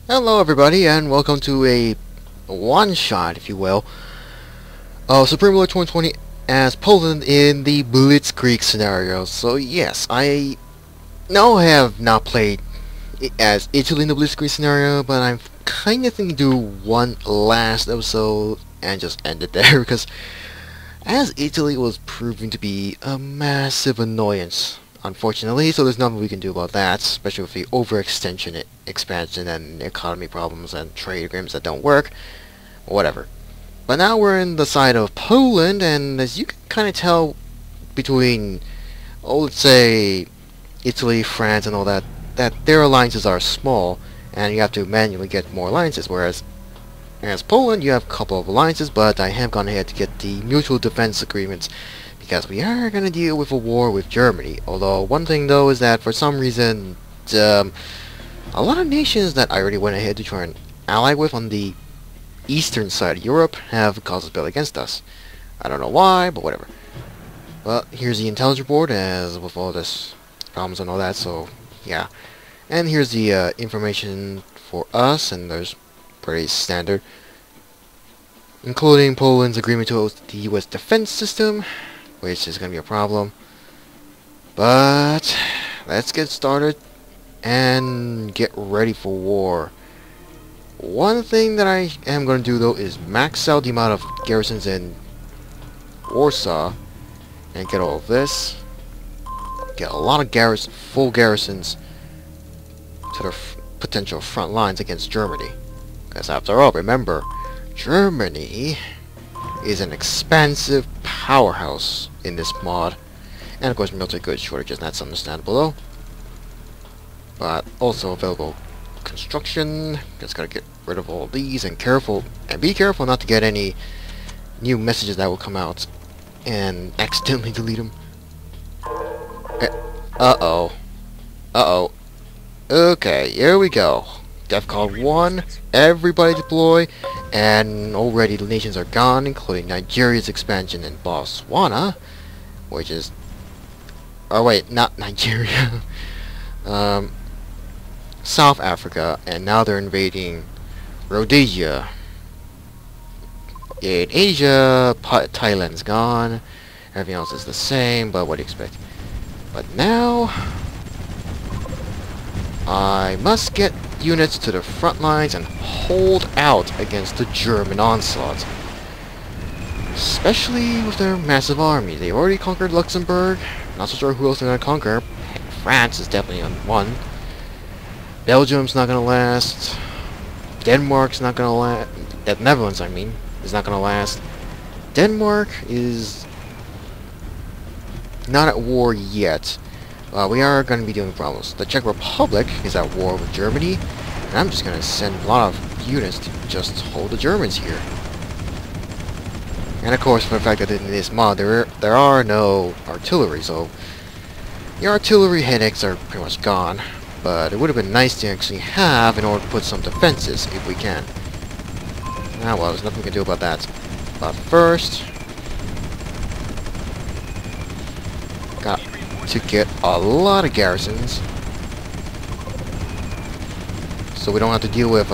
Hello everybody and welcome to a one-shot, if you will, of Supreme League 2020 as Poland in the Blitzkrieg scenario. So yes, I know I have not played as Italy in the Blitzkrieg scenario, but I'm kind of thinking to do one last episode and just end it there because as Italy was proving to be a massive annoyance, unfortunately, so there's nothing we can do about that, especially with the overextension, expansion, and economy problems and trade agreements that don't work. Whatever. But now we're in the side of Poland, and as you can kind of tell between, let's say, Italy, France, and all that, that their alliances are small, and you have to manually get more alliances, whereas as Poland, you have a couple of alliances, but I have gone ahead to get the mutual defense agreements because we are going to deal with a war with Germany. Although, one thing though is that for some reason, a lot of nations that I already went ahead to try and ally with on the eastern side of Europe have caused a bill against us. I don't know why, but whatever. Well, here's the intelligence board, as with all this problems and all that, so yeah. And here's the information for us, and there's pretty standard, including Poland's agreement to host the US defense system, which is going to be a problem. But let's get started and get ready for war. One thing that I am going to do though is max out the amount of garrisons in Warsaw and get all of this. Get a lot of full garrisons to the potential front lines against Germany. Because after all, remember, Germany is an expansive powerhouse in this mod. And of course, military goods shortages, that's understandable though. But also available construction. Just gotta get rid of all these and be careful not to get any new messages that will come out and accidentally delete them. Uh-oh. Uh-oh. Okay, here we go. DEFCON 1, everybody deploy, and already the nations are gone, including Nigeria's expansion in Botswana, which is... oh wait, not Nigeria. South Africa, and now they're invading Rhodesia. In Asia, Thailand's gone, everything else is the same, but what do you expect? But now, I must get units to the front lines and hold out against the German onslaught. Especially with their massive army. They already conquered Luxembourg. Not so sure who else they're going to conquer. France is definitely on one. Belgium's not going to last. Denmark's not going to last. Netherlands, I mean, is not going to last. Denmark is not at war yet. We are going to be dealing with problems. The Czech Republic is at war with Germany, and I'm just going to send a lot of units to just hold the Germans here. And of course, for the fact that in this mod there are no artillery, so the artillery headaches are pretty much gone. But it would have been nice to actually have in order to put some defenses if we can. Ah well, there's nothing we can do about that. But first, got to get a lot of garrisons so we don't have to deal with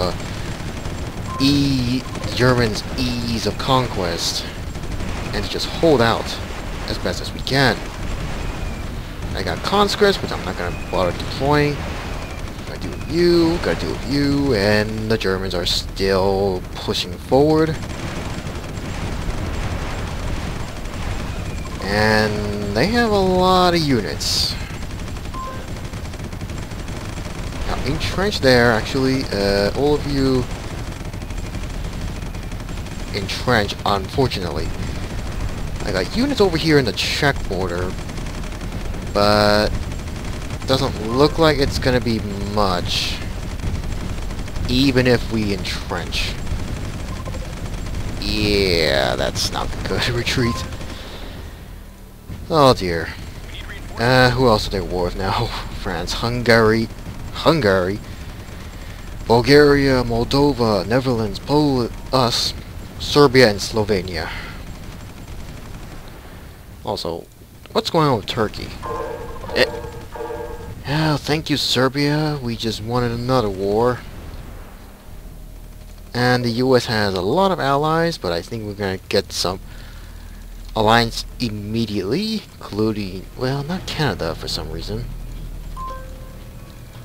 Germans' ease of conquest and just hold out as best as we can. I got conscripts, which I'm not going to bother deploying. Gotta do with you, and the Germans are still pushing forward. And they have a lot of units. Now, entrench there, actually, all of you entrench, unfortunately. I got units over here in the Czech border, but doesn't look like it's gonna be much, even if we entrench. Yeah, that's not good. Retreat. Oh dear. Who else are they at war with now? France, Hungary, Bulgaria, Moldova, Netherlands, Poland, us, Serbia, and Slovenia. Also, what's going on with Turkey? Oh, thank you, Serbia. We just wanted another war. And the US has a lot of allies, but I think we're gonna get some alliance immediately, including, well, not Canada for some reason.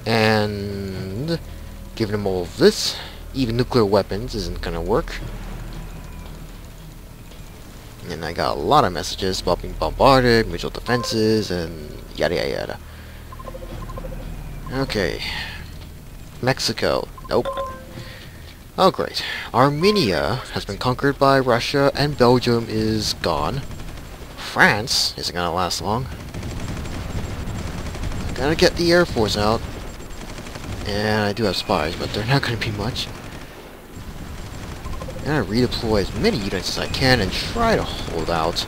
And giving them all of this, even nuclear weapons isn't gonna work. And I got a lot of messages about being bombarded, mutual defenses, and yada yada yada. Okay. Mexico. Nope. Oh great. Armenia has been conquered by Russia, and Belgium is gone. France isn't gonna last long. I gotta get the Air Force out. And I do have spies, but they're not gonna be much. I'm gonna redeploy as many units as I can and try to hold out.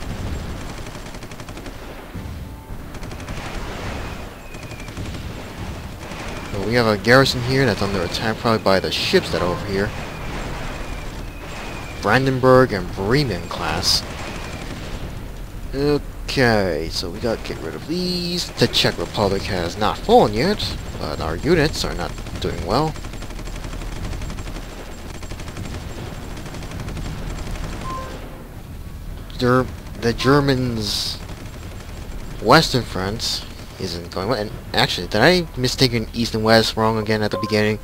So we have a garrison here that's under attack probably by the ships that are over here. Brandenburg and Bremen class. Okay, so we gotta get rid of these. The Czech Republic has not fallen yet, but our units are not doing well. The Germans' Western Front isn't going well. And actually, did I mistake East and West wrong again at the beginning?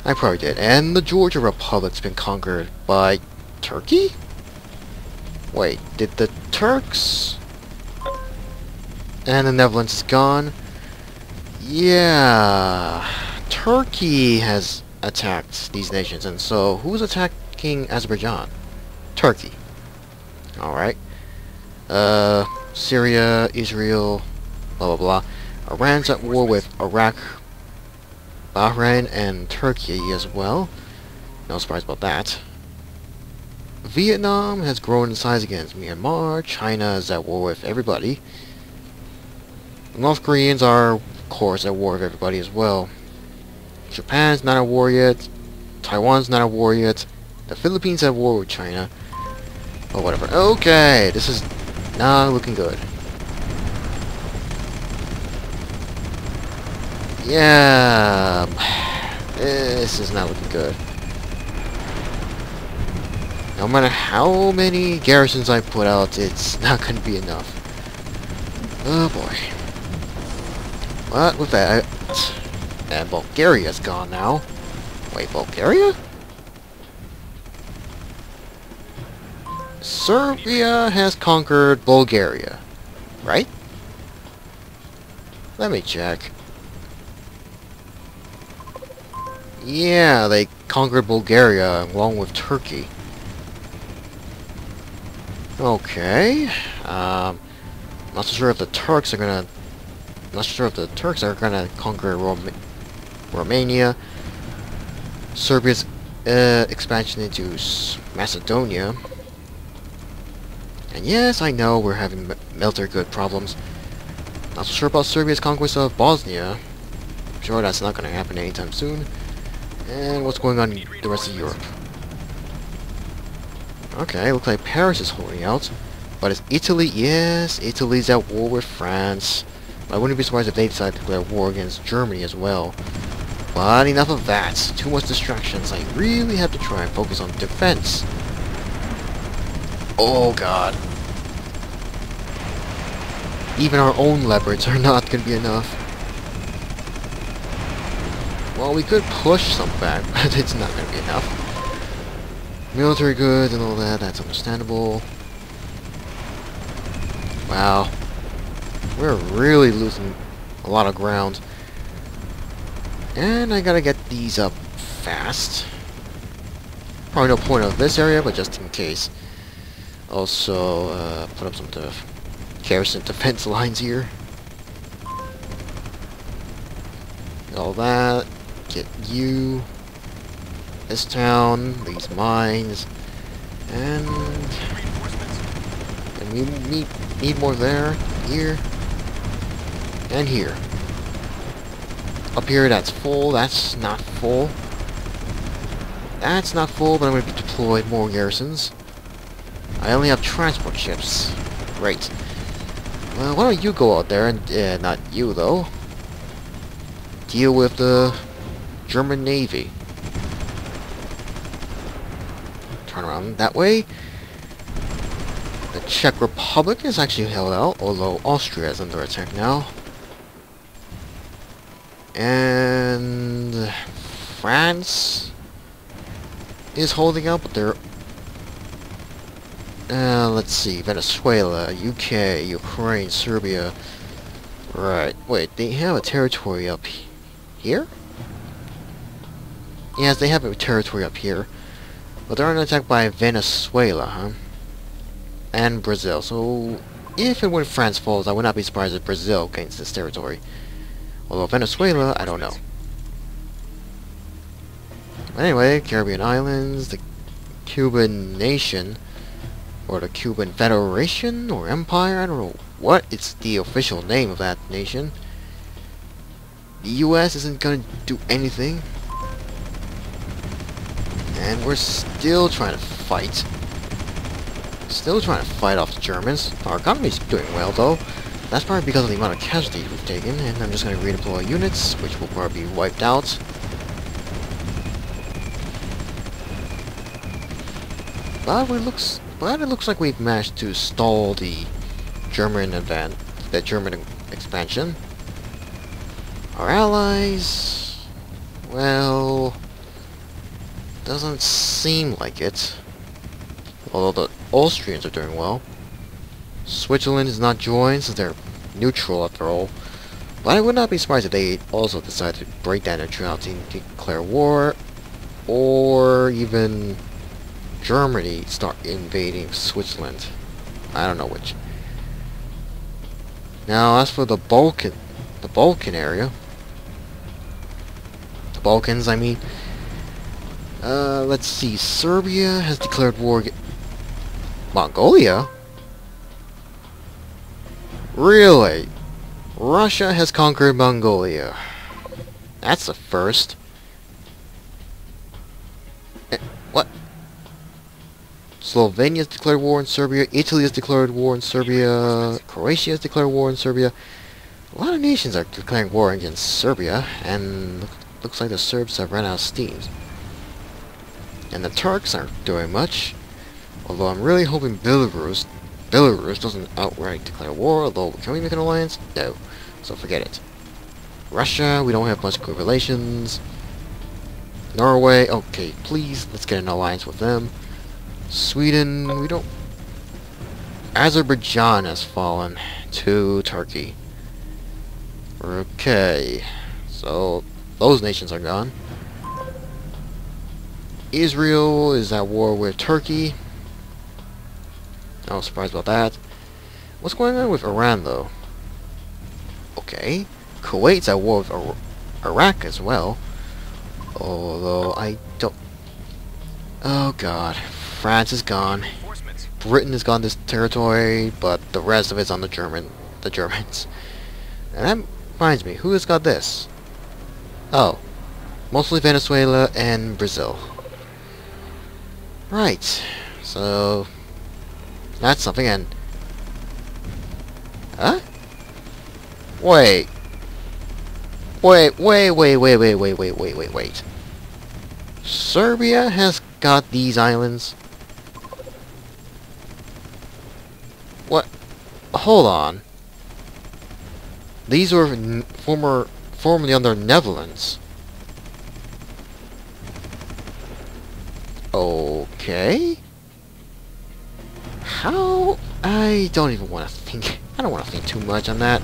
I probably did. And the Georgia Republic's been conquered by Turkey? Wait, did the Turks... And the Netherlands is gone. Yeah... Turkey has attacked these nations, and so who's attacking Azerbaijan? Turkey. Alright. Syria, Israel, blah blah blah. Iran's at war with Iraq, Bahrain, and Turkey as well. No surprise about that. Vietnam has grown in size against Myanmar. China is at war with everybody. The North Koreans are, of course, at war with everybody as well. Japan's not at war yet. Taiwan's not at war yet. The Philippines at war with China. Or whatever. Okay, this is not looking good. Yeah, this is not looking good. No matter how many garrisons I put out, it's not going to be enough. Oh boy. But with that, and Bulgaria's gone now. Wait, Bulgaria? Serbia has conquered Bulgaria, right? Let me check. Yeah, they conquered Bulgaria along with Turkey. Okay. Not so sure if the Turks are gonna. Not sure if the Turks are gonna conquer Romania. Serbia's expansion into Macedonia. And yes, I know we're having military good problems. Not so sure about Serbia's conquest of Bosnia. I'm sure that's not gonna happen anytime soon. And what's going on in the rest of Europe? Okay, looks like Paris is holding out. But is Italy? Yes, Italy's at war with France. I wouldn't be surprised if they decide to declare war against Germany as well. But enough of that. Too much distractions. I really have to try and focus on defense. Oh god. Even our own leopards are not going to be enough. Well, we could push some back, but it's not going to be enough. Military goods and all that, that's understandable. Wow. We're really losing a lot of ground. And I gotta get these up fast. Probably no point of this area, but just in case. Also, put up some garrison defense lines here. All that. Get you. This town. These mines. And we need more there. Here. And here. Up here, that's full. That's not full. That's not full, but I'm going to deploy more garrisons. I only have transport ships. Great. Well, why don't you go out there and, not you though, deal with the German Navy. turn around that way. The Czech Republic is actually held out, although Austria is under attack now. And France is holding out, but they're... let's see, Venezuela, UK, Ukraine, Serbia. Right, wait, they have a territory up here? Yes, they have a territory up here. But they're under attack by Venezuela, huh? And Brazil. So, if and when France falls, I would not be surprised if Brazil gains this territory. Although Venezuela, I don't know. Anyway, Caribbean Islands, the Cuban nation, or the Cuban Federation, or Empire, I don't know what it's the official name of that nation. The US isn't gonna do anything. And we're still trying to fight. Still trying to fight off the Germans. Our economy's doing well, though. That's probably because of the amount of casualties we've taken, and I'm just going to redeploy units, which will probably be wiped out. But it looks like we've managed to stall the German expansion. Our allies, well, doesn't seem like it. Although the Austrians are doing well. Switzerland is not joined, since they're neutral after all. But I would not be surprised if they also decide to break that neutrality and declare war, or even Germany start invading Switzerland. I don't know which. Now, as for the Balkan area, the Balkans, I mean, let's see. Serbia has declared war. Mongolia? Really? Russia has conquered Mongolia. That's a first. What? Slovenia has declared war in Serbia. Italy has declared war in Serbia. Croatia has declared war in Serbia. A lot of nations are declaring war against Serbia, and looks like the Serbs have run out of steam. And the Turks aren't doing much. Although I'm really hoping Belarus doesn't outright declare war, although can we make an alliance? No. So forget it. Russia, we don't have much good relations. Norway, okay, please, let's get an alliance with them. Sweden, we don't... Azerbaijan has fallen to Turkey. Okay. So, those nations are gone. Israel is at war with Turkey. I was surprised about that. What's going on with Iran, though? Okay. Kuwait's at war with Iraq as well. Although, I don't... Oh, God. France is gone. Britain has gone this territory, but the rest of it's on the Germans. And that reminds me, who has got this? Oh. Mostly Venezuela and Brazil. Right. So... that's something, and... Huh? Wait. Wait. Serbia has got these islands? What? Hold on. These were formerly under Netherlands. Okay. How? I don't even want to think. I don't want to think too much on that.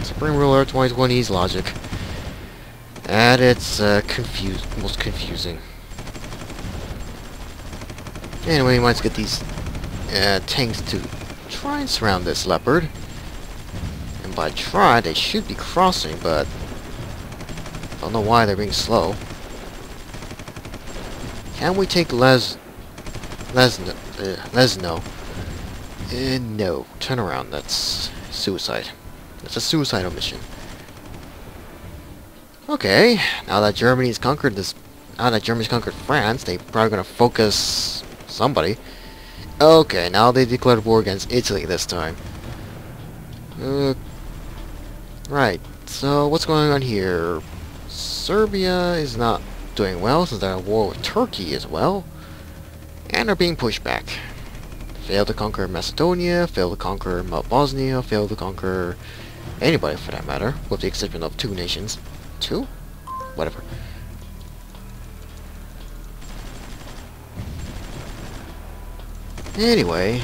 Supreme Ruler 2020's logic. And it's most confusing. Anyway, we might get these tanks to try and surround this leopard. And by try, they should be crossing, but I don't know why they're being slow. Can we take Lesno? No. Turn around. That's suicide. That's a suicidal mission. Okay. Now that Germany's conquered France, they're probably gonna focus somebody. Okay. Now they declared war against Italy this time. Right. So what's going on here? Serbia is not doing well since they're at war with Turkey as well. And are being pushed back. Failed to conquer Macedonia, failed to conquer Bosnia, failed to conquer anybody for that matter, with the exception of 2 nations. 2? Whatever. Anyway.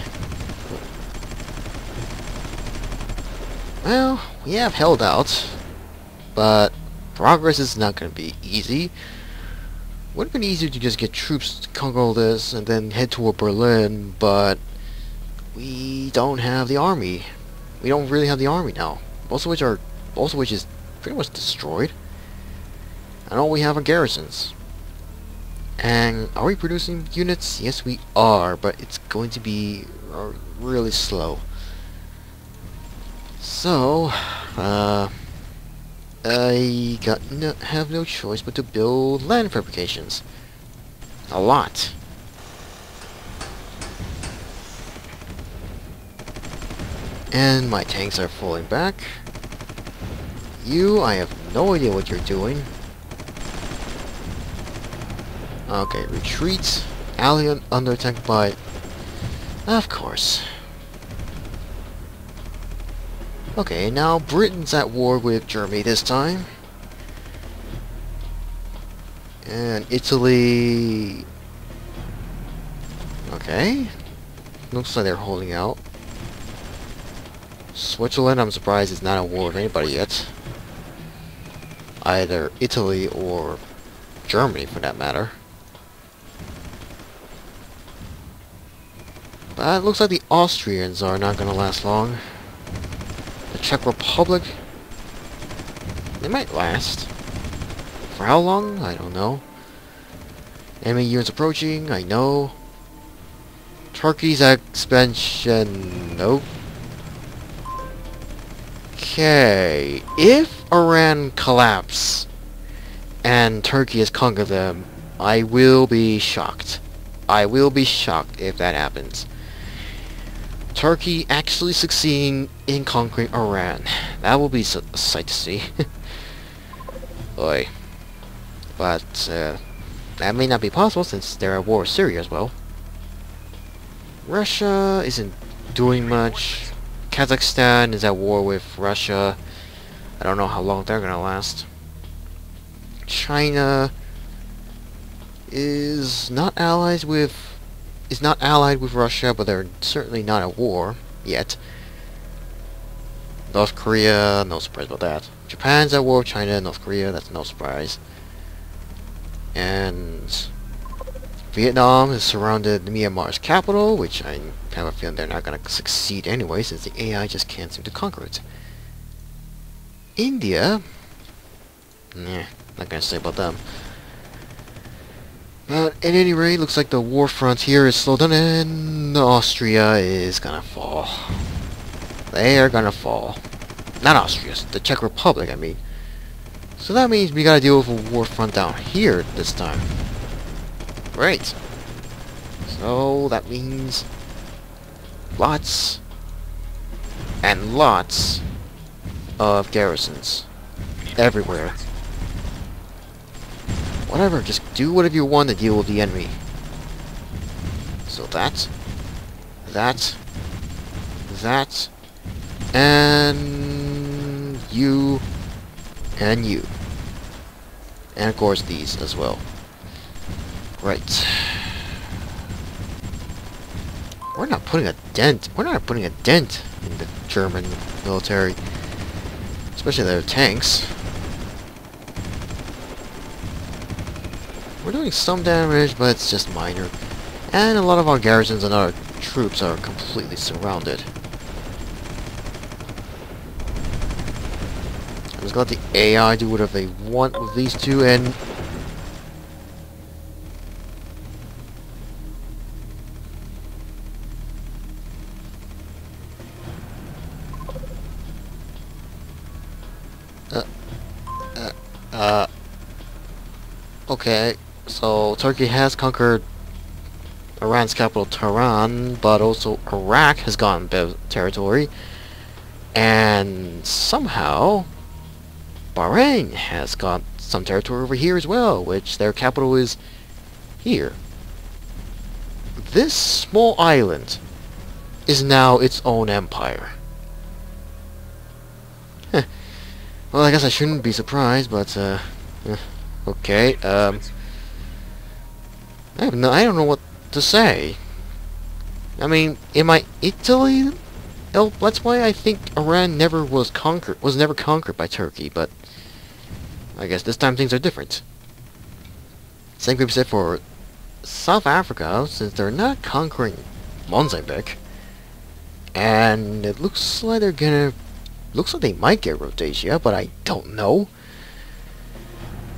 Well, we have held out, but progress is not going to be easy. Would have been easier to just get troops to conquer all this and then head toward Berlin, but we don't have the army. We don't really have the army now. Most of which is pretty much destroyed. And all we have are garrisons. And are we producing units? Yes, we are, but it's going to be really slow. So, I have no choice but to build land fabrications. A lot. And my tanks are falling back. I have no idea what you're doing. Okay, retreat. Ally under attack by... Of course. Okay, now Britain's at war with Germany this time. And Italy... Okay. Looks like they're holding out. Switzerland, I'm surprised, is not at war with anybody yet. Either Italy or Germany, for that matter. But it looks like the Austrians are not going to last long. The Czech Republic, they might last. For how long? I don't know. Enemy units approaching, I know. Turkey's expansion, nope. Okay, if Iran collapse and Turkey has conquered them, I will be shocked. I will be shocked if that happens. Turkey actually succeeding in conquering Iran. That will be a sight to see. Oy. But that may not be possible since they're at war with Syria as well. Russia isn't doing much. Kazakhstan is at war with Russia. I don't know how long they're gonna last. China is not allied with Russia, but they're certainly not at war yet. North Korea, no surprise about that. Japan's at war with China, North Korea, that's no surprise. And Vietnam has surrounded Myanmar's capital, which I have a feeling they're not going to succeed anyway, since the AI just can't seem to conquer it. India, nah, not going to say about them. But at any rate, looks like the war front here is slowed down, and Austria is going to fall. They are going to fall. Not Austria, the Czech Republic, I mean. So that means we got to deal with a war front down here this time. Great. So that means lots and lots of garrisons everywhere. Whatever, just do whatever you want to deal with the enemy. So that, and you, and you. And of course these as well. Right. We're not putting a dent in the German military. Especially their tanks. We're doing some damage, but it's just minor. And a lot of our garrisons and our troops are completely surrounded. I'm just gonna let the AI do whatever they want with these two, and okay, so Turkey has conquered Iran's capital Tehran, but also Iraq has gotten territory, and somehow Bahrain has got some territory over here as well, which their capital is here. This small island is now its own empire. Heh. Well, I guess I shouldn't be surprised, but, okay, I don't know what to say. I mean, in my Italy Let's Play, I think Iran was never conquered by Turkey, but I guess this time things are different. Same could be said for South Africa, since they're not conquering Mozambique, and it looks like they might get Rhodesia, but I don't know.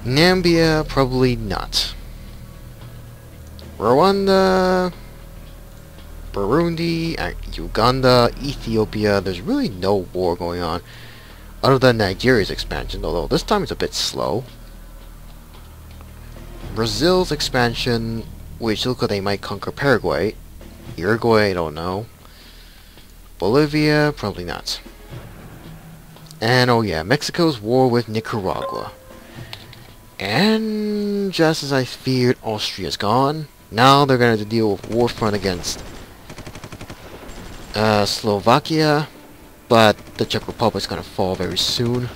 Namibia, probably not. Rwanda, Burundi, Uganda, Ethiopia, there's really no war going on, other than Nigeria's expansion, although this time it's a bit slow. Brazil's expansion, which looks like they might conquer Paraguay. Uruguay, I don't know. Bolivia, probably not. And oh yeah, Mexico's war with Nicaragua. And just as I feared, Austria's gone. Now they're going to deal with war front against Slovakia, but the Czech Republic's going to fall very soon.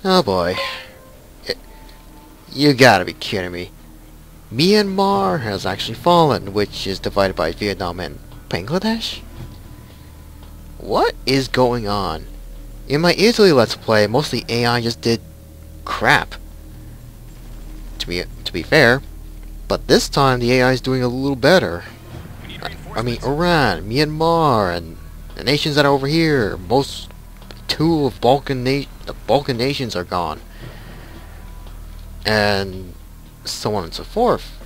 Oh boy. You gotta be kidding me. Myanmar has actually fallen, which is divided by Vietnam and Bangladesh? What is going on? In my Italy Let's Play, most of the AI just did crap. To be fair, but this time the AI is doing a little better. I mean, Iran, Myanmar, and the nations that are over here, two of the Balkan nations are gone. And so on and so forth.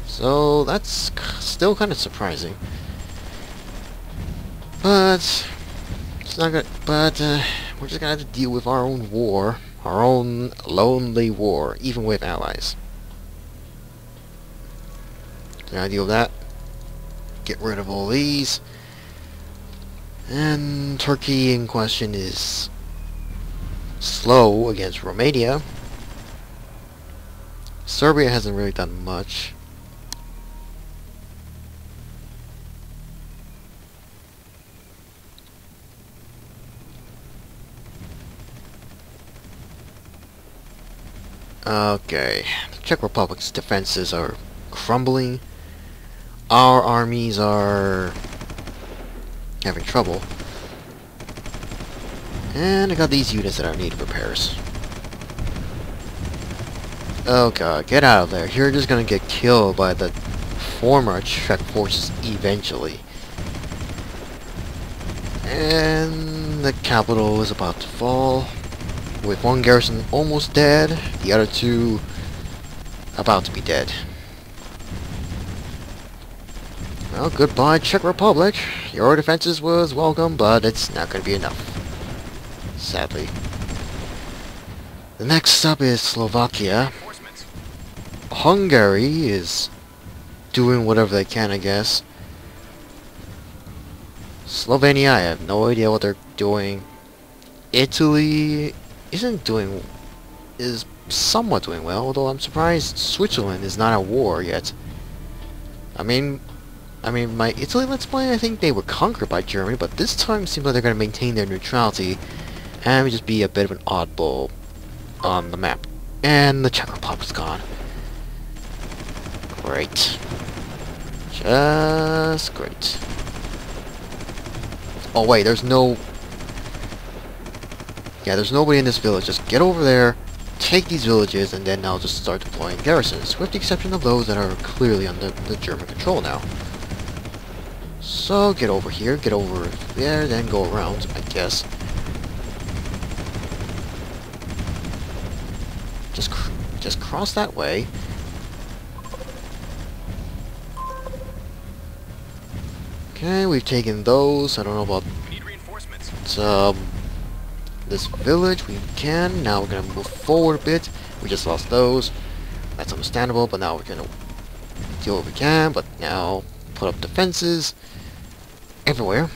So that's still kind of surprising. But it's not good. But we're just gonna have to deal with our own war, our own lonely war, even with allies. Gonna deal with that. Get rid of all these. And Turkey in question is slow against Romania. Serbia hasn't really done much. Okay, the Czech Republic's defenses are crumbling. Our armies are having trouble. And I got these units that are needing repairs. Oh god, get out of there. You're just gonna get killed by the former Czech forces eventually. And the capital is about to fall, with one garrison almost dead, the other two about to be dead. Well, goodbye Czech Republic. Your defenses was welcome, but it's not gonna be enough. Sadly. The next up is Slovakia. Hungary is doing whatever they can, I guess. Slovenia, I have no idea what they're doing. Italy is somewhat doing well, although I'm surprised Switzerland is not at war yet. I mean, my Italy Let's Play, I think they were conquered by Germany, but this time it seems like they're going to maintain their neutrality and just be a bit of an oddball on the map. And the Czech Republic's gone. Great. Just great. Oh wait, there's nobody in this village. Just get over there, take these villages, and then I'll just start deploying garrisons, with the exception of those that are clearly under the German control now. So, get over here, get over there, then go around, I guess. Just cross that way. Okay, we've taken those. I don't know about this village. We can. Now we're gonna move forward a bit. We just lost those. That's understandable, but now we're gonna do what we can. But now put up defenses everywhere.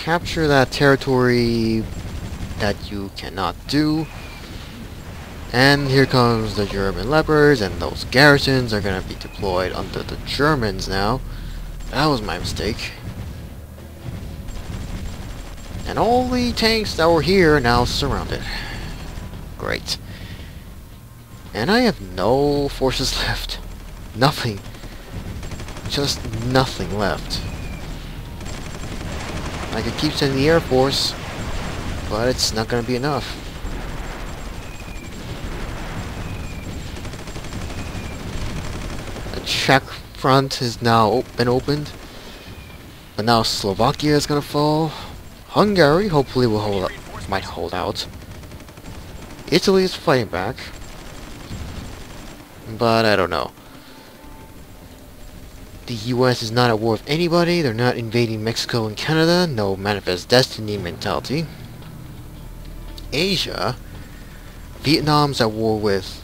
capture that territory that you cannot do. And here comes the German Leopards, and those garrisons are gonna be deployed under the Germans now. That was my mistake. And all the tanks that were here are now surrounded. Great. And I have no forces left. Nothing. Just nothing left. I could keep sending the Air Force, but it's not gonna be enough. The Czech front has now been opened, but now Slovakia is gonna fall. Hungary hopefully will hold up, might hold out. Italy is fighting back, but I don't know. The US is not at war with anybody. They're not invading Mexico and Canada. No manifest destiny mentality. Asia, Vietnam's at war with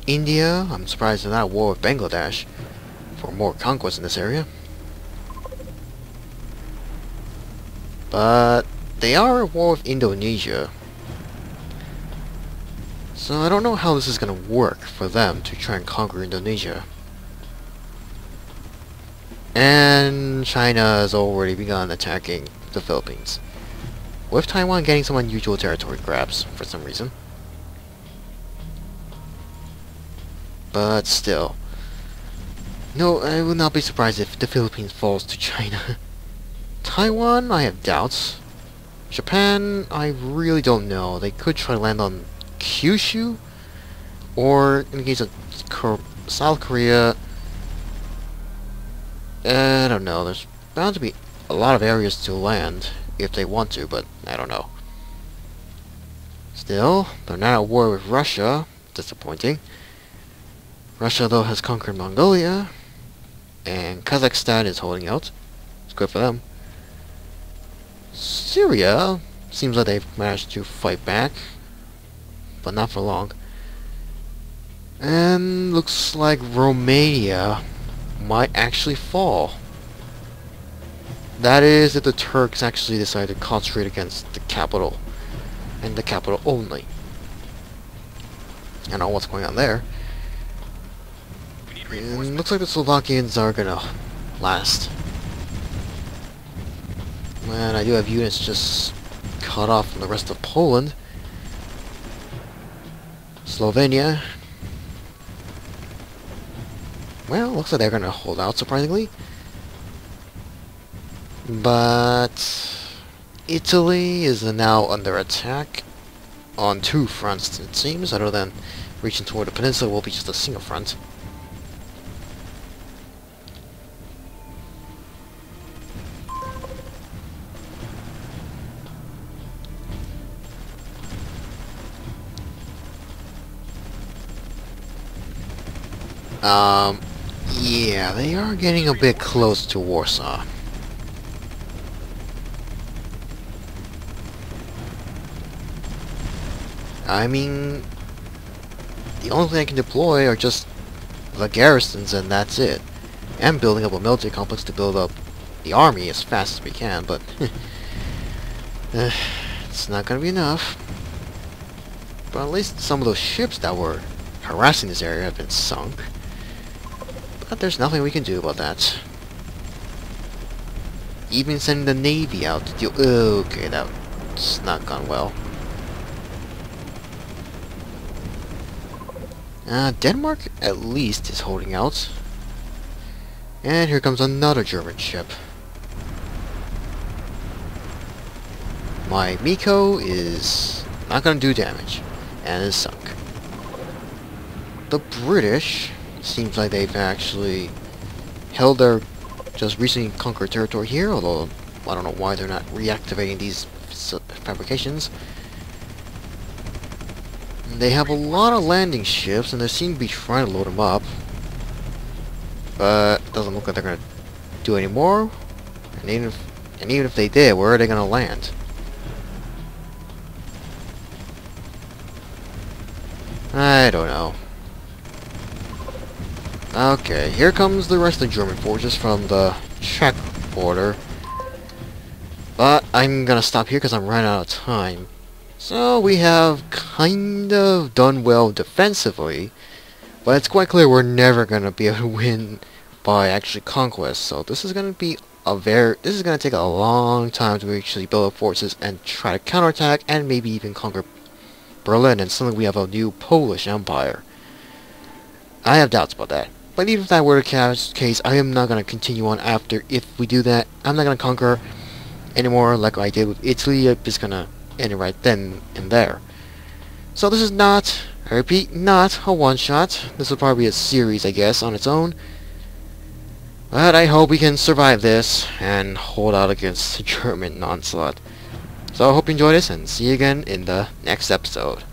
India. I'm surprised they're not at war with Bangladesh for more conquest in this area. But they are at war with Indonesia. So I don't know how this is going to work for them to try and conquer Indonesia. And China has already begun attacking the Philippines, with Taiwan getting some unusual territory grabs for some reason. But still, no, I would not be surprised if the Philippines falls to China. Taiwan, I have doubts. Japan, I really don't know. They could try to land on Kyushu, or in the case of South Korea, I don't know. There's bound to be a lot of areas to land if they want to, but I don't know. Still, they're not at war with Russia. Disappointing. Russia, though, has conquered Mongolia, and Kazakhstan is holding out. It's good for them. Syria seems like they've managed to fight back, but not for long. And looks like Romania might actually fall. That is if the Turks actually decide to concentrate against the capital, and the capital only. I don't know what's going on there. And looks like the Slovakians are gonna last. And I do have units just cut off from the rest of Poland. Slovenia. Well, looks like they're gonna hold out, surprisingly. But Italy is now under attack on two fronts, it seems, other than reaching toward the peninsula will be just a single front. Yeah, they are getting a bit close to Warsaw. I mean, the only thing I can deploy are just the garrisons, and that's it. And building up a military complex to build up the army as fast as we can, but it's not gonna be enough. But at least some of those ships that were harassing this area have been sunk. But there's nothing we can do about that. Even sending the Navy out to deal... Okay, that's not gone well. Denmark, at least, is holding out. And here comes another German ship. My Miko is not going to do damage, and is sunk. The British, seems like they've actually held their just recently conquered territory here, although I don't know why they're not reactivating these fabrications. They have a lot of landing ships, and they seem to be trying to load them up. But it doesn't look like they're going to do any more. And even if they did, where are they going to land? I don't know. Okay, here comes the rest of the German forces from the Czech border. But I'm gonna stop here because I'm running out of time. So we have kind of done well defensively, but it's quite clear we're never gonna be able to win by actually conquest. So this is gonna be this is gonna take a long time to actually build up forces and try to counterattack and maybe even conquer Berlin, and suddenly we have a new Polish Empire. I have doubts about that. But even if that were the case, I am not going to continue on after. If we do that, I'm not going to conquer anymore like I did with Italy. I'm just going to end it right then and there. So this is not, I repeat, not a one-shot. This will probably be a series, I guess, on its own. But I hope we can survive this and hold out against the German onslaught. So I hope you enjoyed this, and see you again in the next episode.